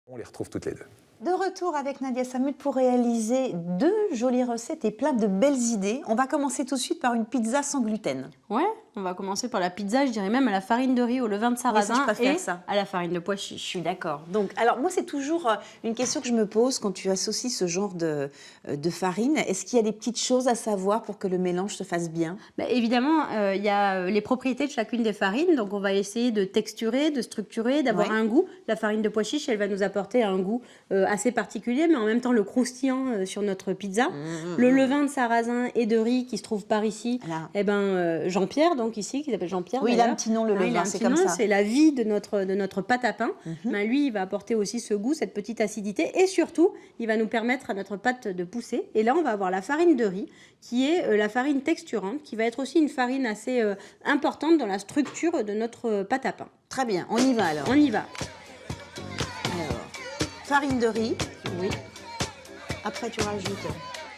On les retrouve toutes les deux. De retour avec Nadia Samut pour réaliser 2 jolies recettes et plein de belles idées. On va commencer tout de suite par une pizza sans gluten. Ouais, on va commencer par la pizza, je dirais même à la farine de riz, au levain de sarrasin et à la farine de pois chiches. Je suis d'accord. Donc, alors moi, c'est toujours une question que je me pose quand tu associes ce genre de farine. Est-ce qu'il y a des petites choses à savoir pour que le mélange se fasse bien? Évidemment, il y a les propriétés de chacune des farines. Donc, on va essayer de texturer, de structurer, d'avoir un goût. La farine de pois chiches, elle va nous apporter un goût assez particulier, mais en même temps le croustillant sur notre pizza. Le levain de sarrasin et de riz qui se trouve par ici, Jean-Pierre, donc ici, qui s'appelle Jean-Pierre. Oui, il a un petit nom, le levain, c'est comme ça. C'est la vie de notre pâte à pain. Lui, il va apporter aussi ce goût, cette petite acidité, et surtout, il va nous permettre à notre pâte de pousser. Et là, on va avoir la farine de riz, qui est la farine texturante, qui va être aussi une farine assez importante dans la structure de notre pâte à pain. Très bien, on y va alors. On y va. Alors, farine de riz. Oui. Après, tu rajoutes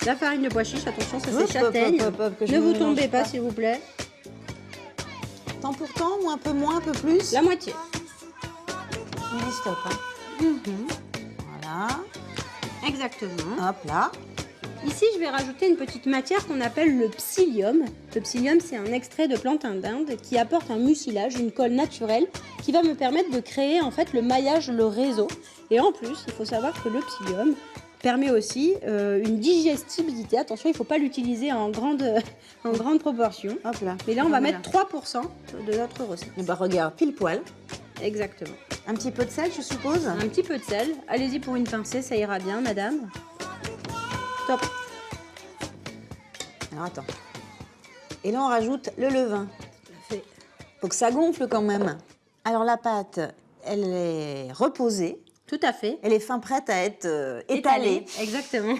la farine de pois chiches, attention, ça c'est châtaigne. Ne vous tombez pas, s'il vous plaît. Temps pour temps ou un peu moins, un peu plus? La moitié. On dit stop. Hein. Voilà. Exactement. Hop là. Ici, je vais rajouter une petite matière qu'on appelle le psyllium. Le psyllium, c'est un extrait de plante d'Inde qui apporte un mucilage, une colle naturelle, qui va me permettre de créer en fait le maillage, le réseau. Et en plus, il faut savoir que le psyllium permet aussi une digestibilité. Attention, il ne faut pas l'utiliser en grande proportion. Hop là. Mais là, on va mettre 3% de notre recette. Et regarde, pile poil. Exactement. Un petit peu de sel, je suppose? Un petit peu de sel. Allez-y pour une pincée, ça ira bien, madame. Top. Alors, attends. Et là, on rajoute le levain. Fait. Faut que ça gonfle quand même. Alors, la pâte, elle est reposée. Tout à fait. Elle est fin prête à être étalée. Exactement.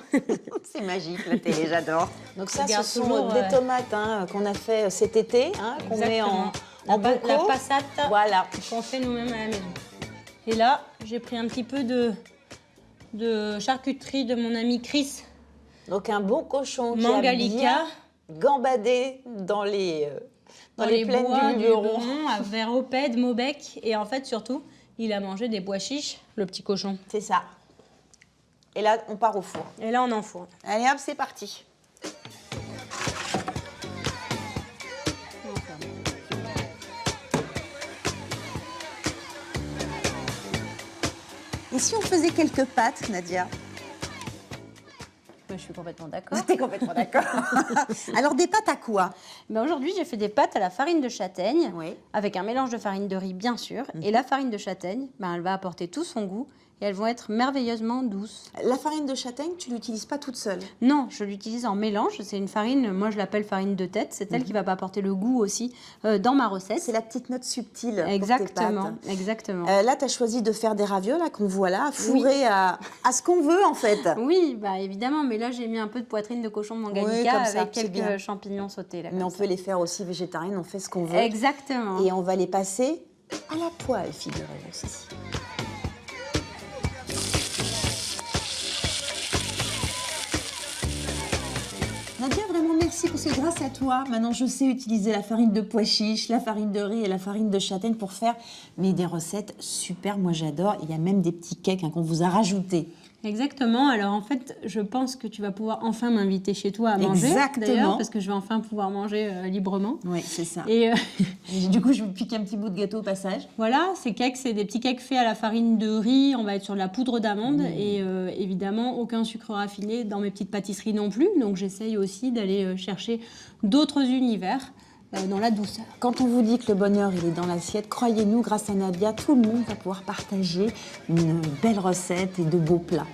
C'est magique, la télé, j'adore. Donc ça, ce sont des tomates qu'on a fait cet été, qu'on met en bocaux. La passate voilà. qu'on fait nous-mêmes à la maison. Et là, j'ai pris un petit peu de charcuterie de mon ami Chris. Donc un bon cochon Mangalica, qui a bien gambadé dans les plaines bois du Luberon. Vers Opède, Maubec. Et en fait, surtout, il a mangé des pois chiches, le petit cochon. C'est ça. Et là, on part au four. Et là, on enfourne. Allez hop, c'est parti. Et si on faisait quelques pâtes, Nadia? Je suis complètement d'accord. T'es complètement d'accord. Alors, des pâtes à quoi? Aujourd'hui, j'ai fait des pâtes à la farine de châtaigne, avec un mélange de farine de riz, bien sûr. Et la farine de châtaigne, elle va apporter tout son goût et elles vont être merveilleusement douces. La farine de châtaigne, tu ne l'utilises pas toute seule? Non, je l'utilise en mélange. C'est une farine, moi je l'appelle farine de tête. C'est elle qui va apporter le goût aussi dans ma recette. C'est la petite note subtile. Exactement, pour tes pâtes. exactement. Là, tu as choisi de faire des ravioles qu'on voit là, fourrés à ce qu'on veut en fait. Oui, évidemment, mais là j'ai mis un peu de poitrine de cochon Mangalica avec quelques champignons sautés. Là, mais on peut les faire aussi végétariennes, on fait ce qu'on veut. Exactement. Et on va les passer à la poêle, figurez-vous aussi. Nadia, vraiment merci parce que grâce à toi, maintenant je sais utiliser la farine de pois chiches, la farine de riz et la farine de châtaigne pour faire des recettes super, moi j'adore. Il y a même des petits cakes qu'on vous a rajoutés. Exactement. Alors en fait, je pense que tu vas pouvoir enfin m'inviter chez toi à manger. Exactement. Parce que je vais enfin pouvoir manger librement. Oui, c'est ça. Et du coup, je vais piquer un petit bout de gâteau au passage. Voilà, ces cakes, c'est des petits cakes faits à la farine de riz. On va être sur de la poudre d'amande et évidemment aucun sucre raffiné dans mes petites pâtisseries non plus. Donc j'essaye aussi d'aller chercher d'autres univers. Dans la douceur. Quand on vous dit que le bonheur il est dans l'assiette, croyez-nous, grâce à Nadia, tout le monde va pouvoir partager une belle recette et de beaux plats.